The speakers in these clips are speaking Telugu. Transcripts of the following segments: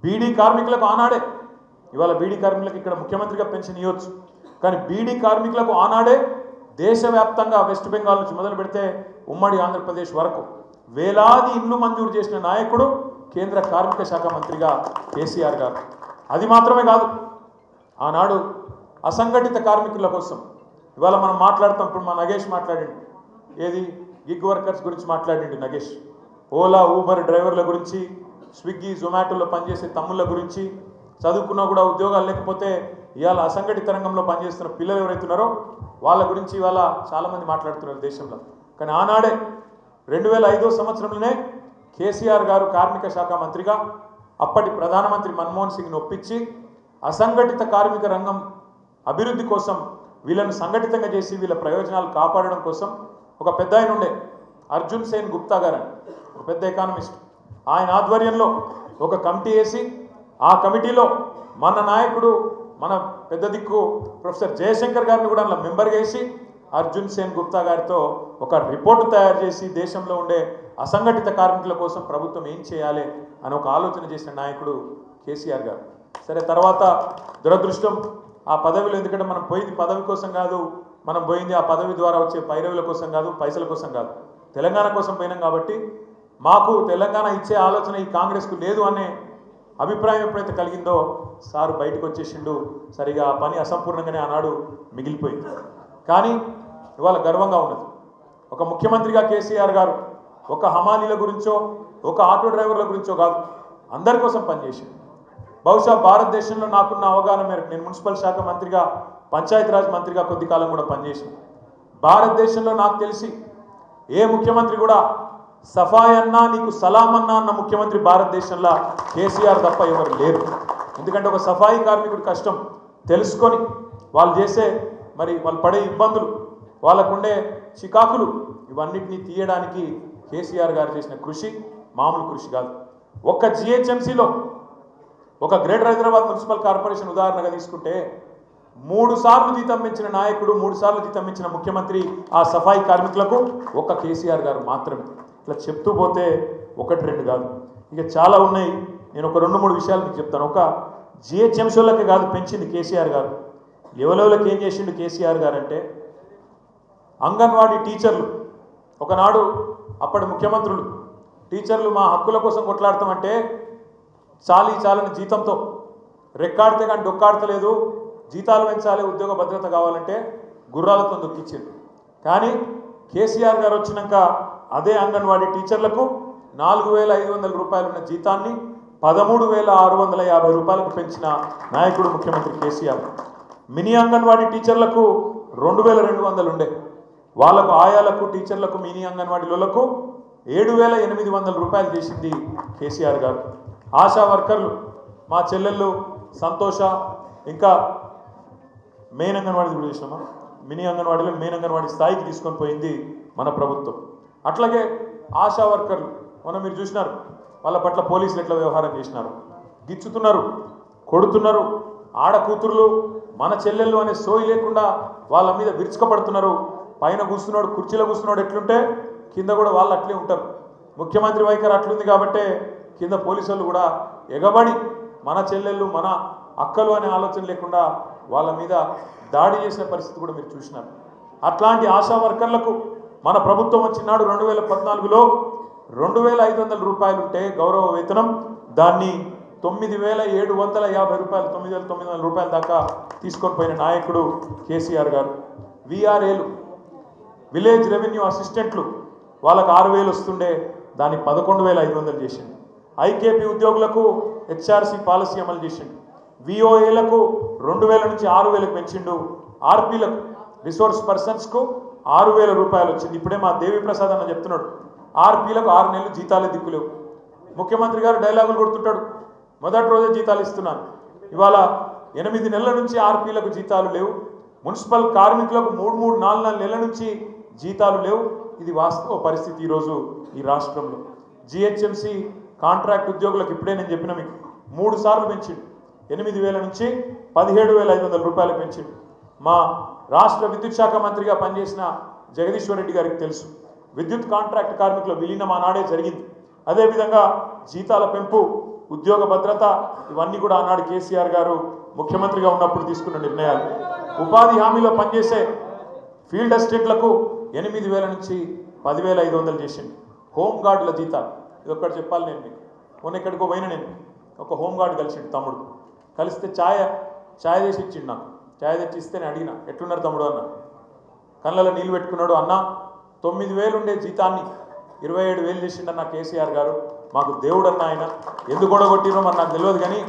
బీడీ కార్మికులకు ఆనాడే, ఇవాళ బీడీ కార్మికులకు ఇక్కడ ముఖ్యమంత్రిగా పెన్షన్ ఇవ్వచ్చు, కానీ బీడీ కార్మికులకు ఆనాడే దేశవ్యాప్తంగా వెస్ట్ బెంగాల్ నుంచి మొదలు పెడితే ఉమ్మడి ఆంధ్రప్రదేశ్ వరకు వేలాది ఇండ్లు మంజూరు చేసిన నాయకుడు కేంద్ర కార్మిక శాఖ మంత్రిగా కేసీఆర్ గారు. అది మాత్రమే కాదు, ఆనాడు అసంఘటిత కార్మికుల కోసం ఇవాళ మనం మాట్లాడతాం. ఇప్పుడు మా నగేష్ మాట్లాడిండు, ఏది గిగ్ వర్కర్స్ గురించి మాట్లాడిండు నగేష్. ఓలా ఊబర్ డ్రైవర్ల గురించి, స్విగ్గీ జొమాటోలో పనిచేసే తమ్ముళ్ళ గురించి, చదువుకున్నా కూడా ఉద్యోగాలు లేకపోతే ఇవాళ అసంఘటిత రంగంలో పనిచేస్తున్న పిల్లలు ఎవరైతున్నారో వాళ్ళ గురించి ఇవాళ చాలామంది మాట్లాడుతున్నారు దేశంలో. కానీ ఆనాడే 2005 సంవత్సరంలోనే కేసీఆర్ గారు కార్మిక శాఖ మంత్రిగా అప్పటి ప్రధానమంత్రి మన్మోహన్ సింగ్ని ఒప్పించి అసంఘటిత కార్మిక రంగం అభివృద్ధి కోసం, వీళ్ళను సంఘటితంగా చేసి వీళ్ళ ప్రయోజనాలు కాపాడడం కోసం ఒక పెద్ద ఆయన ఉండే, అర్జున్ సేన్ గుప్తా గారు అని, ఒక పెద్ద ఎకానమిస్ట్. ఆయన ఆధ్వర్యంలో ఒక కమిటీ వేసి ఆ కమిటీలో మన నాయకుడు, మన పెద్ద దిక్కు ప్రొఫెసర్ జయశంకర్ గారిని కూడా అందులో మెంబర్గా వేసి అర్జున్ సేన్ గుప్తా గారితో ఒక రిపోర్టు తయారు చేసి దేశంలో ఉండే అసంఘటిత కార్మికుల కోసం ప్రభుత్వం ఏం చేయాలి అని ఒక ఆలోచన చేసిన నాయకుడు కేసీఆర్ గారు. సరే, తర్వాత దురదృష్టం ఆ పదవిలో, ఎందుకంటే మనం పోయింది పదవి కోసం కాదు, మనం పోయింది ఆ పదవి ద్వారా వచ్చే పైరవుల కోసం కాదు, పైసల కోసం కాదు, తెలంగాణ కోసం పోయినాం. కాబట్టి మాకు తెలంగాణ ఇచ్చే ఆలోచన ఈ కాంగ్రెస్కు లేదు అనే అభిప్రాయం ఎప్పుడైతే కలిగిందో సారు బయటకు వచ్చేసిండు. సరిగా ఆ పని అసంపూర్ణంగానే ఆనాడు మిగిలిపోయింది. కానీ ఇవాళ గర్వంగా ఉన్నది, ఒక ముఖ్యమంత్రిగా కేసీఆర్ గారు ఒక హమాలీల గురించో ఒక ఆటో డ్రైవర్ల గురించో కాదు, అందరి కోసం పనిచేసింది. బహుశా భారతదేశంలో నాకున్న అవగాహన మేరకు, నేను మున్సిపల్ శాఖ మంత్రిగా, పంచాయతీరాజ్ మంత్రిగా కొద్ది కాలం కూడా పనిచేసాను. భారతదేశంలో నాకు తెలిసి ఏ ముఖ్యమంత్రి కూడా సఫాయి అన్నా నీకు సలాం అన్నా అన్న ముఖ్యమంత్రి భారతదేశంలో కేసీఆర్ తప్ప ఎవరు లేరు. ఎందుకంటే ఒక సఫాయి కార్మికుడి కష్టం తెలుసుకొని వాళ్ళు చేసే, మరి వాళ్ళు పడే ఇబ్బందులు, వాళ్ళకుండే చికాకులు, ఇవన్నిటినీ తీయడానికి కేసీఆర్ గారు చేసిన కృషి మామూలు కృషి కాదు. ఒక్క జిహెచ్ఎంసీలో, ఒక గ్రేటర్ హైదరాబాద్ మున్సిపల్ కార్పొరేషన్ ఉదాహరణగా తీసుకుంటే 3 సార్లు జీతం పెంచిన నాయకుడు, 3 సార్లు జీతం పెంచిన ముఖ్యమంత్రి ఆ సఫాయి కార్మికులకు ఒక్క కేసీఆర్ గారు మాత్రమే. ఇట్లా చెప్తూ పోతే 1-2 కాదు, ఇక చాలా ఉన్నాయి. నేను ఒక 2-3 విషయాలు మీకు చెప్తాను. ఒక జిహెచ్ఎంసీలకే కాదు పెంచింది కేసీఆర్ గారు. ఎవరెవరికి ఏం చేసిండు కేసీఆర్ గారు అంటే, అంగన్వాడీ టీచర్లు, ఒకనాడు అప్పటి ముఖ్యమంత్రులు టీచర్లు మా హక్కుల కోసం కొట్లాడతామంటే చాలని జీతంతో, రెక్కాడితే కానీ డొక్కాడతలేదు, జీతాలు పెంచాలి, ఉద్యోగ భద్రత కావాలంటే గుర్రాలతో దొక్కిచ్చారు. కానీ కేసీఆర్ గారు వచ్చినాక అదే అంగన్వాడీ టీచర్లకు 4,500 రూపాయలు ఉన్న జీతాన్ని 13,650 రూపాయలకు పెంచిన నాయకుడు ముఖ్యమంత్రి కేసీఆర్. మినీ అంగన్వాడీ టీచర్లకు 2,200 ఉండే, వాళ్ళకు ఆయాలకు, టీచర్లకు, మినీ అంగన్వాడీలకు 7,800 రూపాయలు చేసింది కేసీఆర్ గారు. ఆశా వర్కర్లు, మా చెల్లెళ్ళు సంతోష, ఇంకా మెయిన్ అంగన్వాడీ కూడా చేసినామా, మినీ అంగన్వాడీలో మెయిన్ అంగన్వాడీ స్థాయికి తీసుకొని పోయింది మన ప్రభుత్వం. అట్లాగే ఆశా వర్కర్లు మొన్న మీరు చూసినారు, వాళ్ళ పట్ల పోలీసులు ఎట్లా వ్యవహారం చేసినారు, గిచ్చుతున్నారు, కొడుతున్నారు, ఆడకూతురులు మన చెల్లెళ్ళు అనే సోయి లేకుండా వాళ్ళ మీద విరుచుకపడుతున్నారు. పైన కూర్చున్నాడు, కుర్చీలో కూర్చున్నాడు ఎట్లుంటే కింద కూడా వాళ్ళు అట్లే ఉంటారు. ముఖ్యమంత్రి వైఖరి అట్లుంది కాబట్టే కింద పోలీసులు కూడా ఎగబడి మన చెల్లెళ్ళు, మన అక్కలు అనే ఆలోచన లేకుండా వాళ్ళ మీద దాడి చేసిన పరిస్థితి కూడా మీరు చూసినారు. అట్లాంటి ఆశా వర్కర్లకు మన ప్రభుత్వం వచ్చినాడు 2014లో 2,500 రూపాయలు ఉంటే గౌరవ వేతనం, దాన్ని 9,750 రూపాయలు, 9,900 రూపాయల దాకా తీసుకొని పోయిన నాయకుడు కేసీఆర్ గారు. విఆర్ఏలు, విలేజ్ రెవెన్యూ అసిస్టెంట్లు, వాళ్ళకు 6,000 వస్తుండే, దాన్ని 11,500 చేసిండు. ఐకేపీ ఉద్యోగులకు హెచ్ఆర్సీ పాలసీ అమలు చేసిండు. విఓఏలకు 2,000 నుంచి 6,000 పెంచిండు. ఆర్పీలకు, రిసోర్స్ పర్సన్స్కు 6,000 రూపాయలు వచ్చింది. ఇప్పుడే మా దేవి ప్రసాద్ అన్న చెప్తున్నాడు, ఆర్పీలకు 6 నెలలు జీతాలే దిక్కులేవు. ముఖ్యమంత్రి గారు డైలాగులు కొడుతుంటాడు, మొదటి రోజే జీతాలు ఇస్తున్నాను. ఇవాళ 8 నెలల నుంచి ఆర్పీలకు జీతాలు లేవు. మున్సిపల్ కార్మికులకు 3-4 నెలల నుంచి జీతాలు లేవు. ఇది వాస్తవ పరిస్థితి ఈరోజు ఈ రాష్ట్రంలో. జిహెచ్ఎంసీ కాంట్రాక్ట్ ఉద్యోగులకు ఇప్పుడే నేను చెప్పిన మీకు 3 సార్లు పెంచిండు. 8,000 నుంచి 17,500 రూపాయలు పెంచిండు. మా రాష్ట్ర విద్యుత్ శాఖ మంత్రిగా పనిచేసిన జగదీశ్వర్ రెడ్డి గారికి తెలుసు, విద్యుత్ కాంట్రాక్ట్ కార్మికుల విలీనం ఆనాడే జరిగింది. అదేవిధంగా జీతాల పెంపు ఉద్యోగ భద్రత ఇవన్నీ కూడా ఆనాడు కేసీఆర్ గారు ముఖ్యమంత్రిగా ఉన్నప్పుడు తీసుకున్న నిర్ణయాలు. ఉపాధి హామీలో పనిచేసే ఫీల్డ్ అసిస్టెంట్లకు 8,000 నుంచి 10,500 చేసింది. హోంగార్డుల జీతాలు ఇది ఒక్కటి చెప్పాలి. నేను మీకు మొన్న ఎక్కడికో పోయినా, నేను ఒక హోంగార్డు కలిసిండు తమ్ముడు. కలిస్తే ఛాయ్ చేసి ఇచ్చిండు. నాకు ఛాయ్ తెచ్చి ఇస్తే నేను అడిగిన, ఎట్లున్నారు తమ్ముడు అన్న. కళ్ళలో నీళ్ళు పెట్టుకున్నాడు. అన్న 9,000 ఉండే జీతాన్ని 27,000 చేసిండన్న కేసీఆర్ గారు. మాకు దేవుడు అన్న ఆయన. ఎందుకు గొడగొట్టినో మరి నాకు తెలియదు, కానీ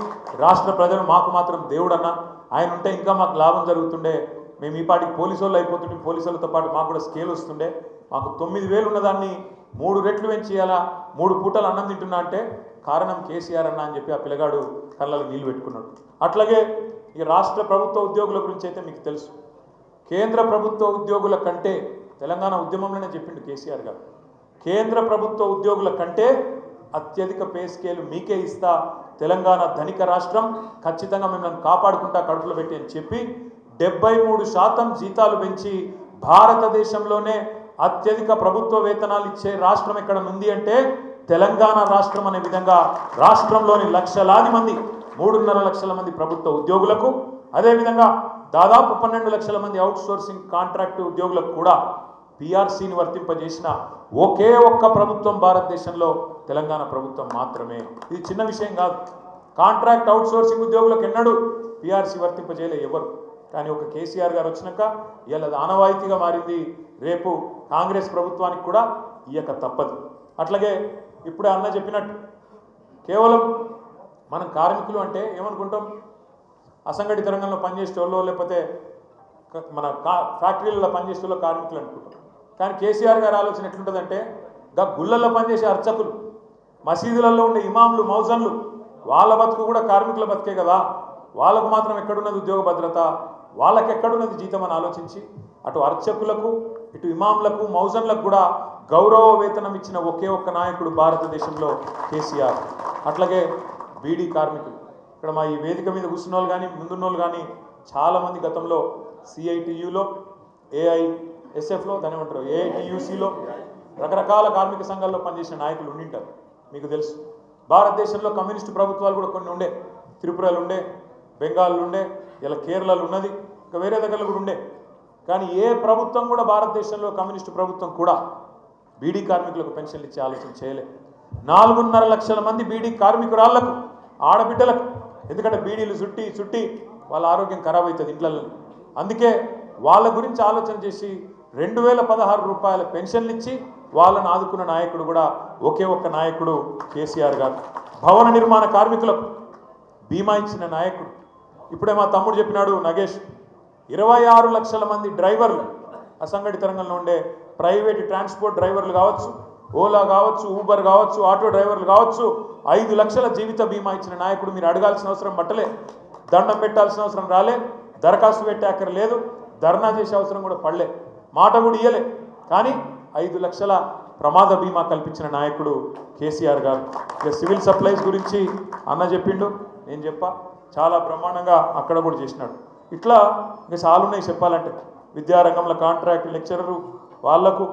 రాష్ట్ర ప్రజలు మాకు మాత్రం దేవుడు అన్న. ఆయన ఉంటే ఇంకా మాకు లాభం జరుగుతుండే. మేము ఈ పాటికి పోలీసు వాళ్ళు అయిపోతుంటే, పోలీసు వాళ్ళతో పాటు మాకు కూడా స్కేల్ వస్తుండే. మాకు 9,000 ఉన్నదాన్ని 3 రెట్లు పెంచేయాలా, 3 పూటలు అన్నం తింటున్నా అంటే కారణం కేసీఆర్ అన్న అని చెప్పి ఆ పిల్లగాడు కళ్ళలో నీళ్ళు పెట్టుకున్నాడు. అట్లాగే ఈ రాష్ట్ర ప్రభుత్వ ఉద్యోగుల గురించి అయితే మీకు తెలుసు. కేంద్ర ప్రభుత్వ ఉద్యోగుల కంటే, తెలంగాణ ఉద్యమంలోనే చెప్పిండు కేసీఆర్ గారు, కేంద్ర ప్రభుత్వ ఉద్యోగుల కంటే అత్యధిక పే స్కేల్ మీకే ఇస్తా, తెలంగాణ ధనిక రాష్ట్రం, ఖచ్చితంగా మిమ్మల్ని కాపాడుకుంటా కడుపులో పెట్టి అని చెప్పి 73% జీతాలు పెంచి భారతదేశంలోనే అత్యధిక ప్రభుత్వ వేతనాలు ఇచ్చే రాష్ట్రం ఎక్కడ ఉంది అంటే తెలంగాణ రాష్ట్రం అనే విధంగా రాష్ట్రంలోని లక్షలాది మంది, 3.5 లక్షల మంది ప్రభుత్వ ఉద్యోగులకు, అదేవిధంగా దాదాపు 12 లక్షల మంది అవుట్ సోర్సింగ్ కాంట్రాక్ట్ ఉద్యోగులకు కూడా పిఆర్సీని వర్తింపజేసిన ఒకే ఒక్క ప్రభుత్వం భారతదేశంలో తెలంగాణ ప్రభుత్వం మాత్రమే. ఇది చిన్న విషయం కాదు. కాంట్రాక్ట్ అవుట్ సోర్సింగ్ ఉద్యోగులకు ఎన్నడూ పిఆర్సీ వర్తింపజేయలే ఎవరు. కానీ ఒక కేసీఆర్ గారు వచ్చినాక ఇలా ఆనవాయితీగా మారింది. రేపు కాంగ్రెస్ ప్రభుత్వానికి కూడా ఇయ్యక తప్పదు. అట్లాగే ఇప్పుడే అన్న చెప్పినట్టు కేవలం మనం కార్మికులు అంటే ఏమనుకుంటాం, అసంఘటిత రంగంలో పనిచేసే వాళ్ళు, లేకపోతే మన ఫ్యాక్టరీలలో పనిచేసే వాళ్ళు కార్మికులు అనుకుంటాం. కానీ కేసీఆర్ గారి ఆలోచన ఎట్లుంటుందంటే, గుళ్ళల్లో పనిచేసే అర్చకులు, మసీదులలో ఉండే ఇమాంలు, మౌజన్లు, వాళ్ళ బతుకు కూడా కార్మికుల బతికే కదా, వాళ్ళకు మాత్రం ఎక్కడున్నది ఉద్యోగ భద్రత, వాళ్ళకి ఎక్కడున్నది జీతం అని ఆలోచించి అటు అర్చకులకు, ఇటు ఇమాంలకు, మౌజన్లకు కూడా గౌరవ వేతనం ఇచ్చిన ఒకే ఒక్క నాయకుడు భారతదేశంలో కేసీఆర్. అట్లాగే బీడీ కార్మికులు, ఇక్కడ మా ఈ వేదిక మీద కూర్చున్న వాళ్ళు కానీ ముందున్న వాళ్ళు కానీ చాలామంది గతంలో సిఐటియులో, ఏఐఎస్ఎఫ్లో, దాని ఏమంటారు ఏఐటియుసిలో, రకరకాల కార్మిక సంఘాల్లో పనిచేసిన నాయకులు ఉండింటారు. మీకు తెలుసు, భారతదేశంలో కమ్యూనిస్టు ప్రభుత్వాలు కూడా కొన్ని ఉండే. త్రిపురలు ఉండే, బెంగాల్ ఉండే, ఇలా కేరళలో ఉన్నది, ఇంకా వేరే దగ్గరలో కూడా ఉండే. కానీ ఏ ప్రభుత్వం కూడా భారతదేశంలో కమ్యూనిస్టు ప్రభుత్వం కూడా బీడీ కార్మికులకు పెన్షన్లు ఇచ్చే ఆలోచన చేయలే. 4.5 లక్షల మంది బీడీ కార్మికురాళ్లకు, ఆడబిడ్డలకు, ఎందుకంటే బీడీలు చుట్టి వాళ్ళ ఆరోగ్యం ఖరాబ్ అవుతుంది ఇంట్లలో. అందుకే వాళ్ళ గురించి ఆలోచన చేసి 2,016 రూపాయల పెన్షన్లు ఇచ్చి వాళ్ళని ఆదుకున్న నాయకుడు కూడా ఒకే ఒక్క నాయకుడు కేసీఆర్ గారు. భవన నిర్మాణ కార్మికులకు బీమా ఇచ్చిన నాయకుడు. ఇప్పుడే మా తమ్ముడు చెప్పినాడు నగేష్, 26 లక్షల మంది డ్రైవర్లు, అసంఘటిత రంగంలో ఉండే ప్రైవేట్ ట్రాన్స్పోర్ట్ డ్రైవర్లు కావచ్చు, ఓలా కావచ్చు, ఊబర్ కావచ్చు, ఆటో డ్రైవర్లు కావచ్చు, 5 లక్షల జీవిత బీమా ఇచ్చిన నాయకుడు. మీరు అడగాల్సిన అవసరం పట్టలే, దండం పెట్టాల్సిన అవసరం రాలే, దరఖాస్తు పెట్టే అక్కర లేదు, ధర్నా చేసే అవసరం కూడా పడలే, మాట కూడా ఇయ్యలే. కానీ 5 లక్షల ప్రమాద బీమా కల్పించిన నాయకుడు కేసీఆర్ గారు. ఇక సివిల్ సప్లైస్ గురించి అన్న చెప్పిండు, నేను చెప్పా, చాలా బ్రహ్మాండంగా అక్కడ కూడా చేసినాడు. ఇట్లా ఇంకా చాలా ఉన్నాయి చెప్పాలంటే. విద్యారంగంలో కాంట్రాక్ట్ లెక్చరరు వాళ్లకు,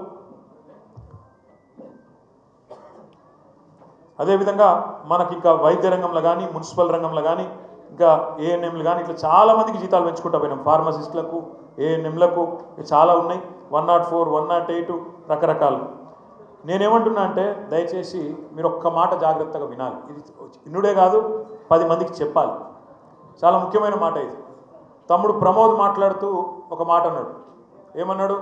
అదేవిధంగా మనకి ఇంకా వైద్య రంగంలో కానీ, మున్సిపల్ రంగంలో కానీ, ఇంకా ఏఎన్ఎంలు కానీ, ఇట్లా చాలామందికి జీతాలు పెంచుకుంటా పోయినాం. ఫార్మసిస్టులకు, ఏఎన్ఎంలకు చాలా ఉన్నాయి. 104, 108 రకరకాలు. నేనేమంటున్నా అంటే, దయచేసి మీరు ఒక్క మాట జాగ్రత్తగా వినాలి. ఇది ఇన్నుడే కాదు, 10 మందికి చెప్పాలి. చాలా ముఖ్యమైన మాట ఇది. తమ్ముడు ప్రమోద్ మాట్లాడుతూ ఒక మాట అన్నాడు. ఏమన్నాడు?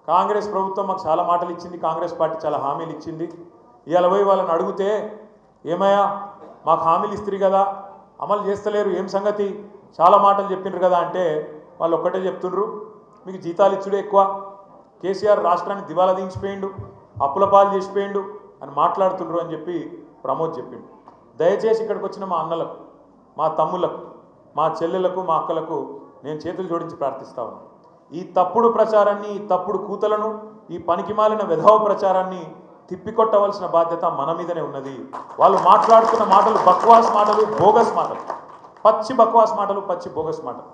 కాంగ్రెస్ ప్రభుత్వం మాకు చాలా మాటలు ఇచ్చింది, కాంగ్రెస్ పార్టీ చాలా హామీలు ఇచ్చింది. ఇవాళ పోయి వాళ్ళని అడిగితే, ఏమయ్యా మాకు హామీలు ఇస్తారు కదా, అమలు చేస్తలేరు, ఏం సంగతి, చాలా మాటలు చెప్పిండ్రు కదా అంటే, వాళ్ళు ఒక్కటే చెప్తుండ్రు, మీకు జీతాలు ఇచ్చుడే ఎక్కువ, కేసీఆర్ రాష్ట్రాన్ని దివాలా దించిపోయిండు, అప్పుల పాలు చేసిపోయిండు అని మాట్లాడుతుండ్రు అని చెప్పి ప్రమోద్ చెప్పిండు. దయచేసి ఇక్కడికి వచ్చిన మా అన్నలకు, మా తమ్ములకు, మా చెల్లెలకు, మా అక్కలకు నేను చేతులు జోడించి ప్రార్థిస్తా ఉన్నాను. ఈ తప్పుడు ప్రచారాన్ని, ఈ తప్పుడు కూతలను, ఈ పనికిమాలిన విధవ ప్రచారాన్ని తిప్పికొట్టవలసిన బాధ్యత మన మీదనే ఉన్నది. వాళ్ళు మాట్లాడుతున్న మాటలు బక్వాస్ మాటలు, బోగస్ మాటలు, పచ్చి బక్వాస్ మాటలు, పచ్చి బోగస్ మాటలు.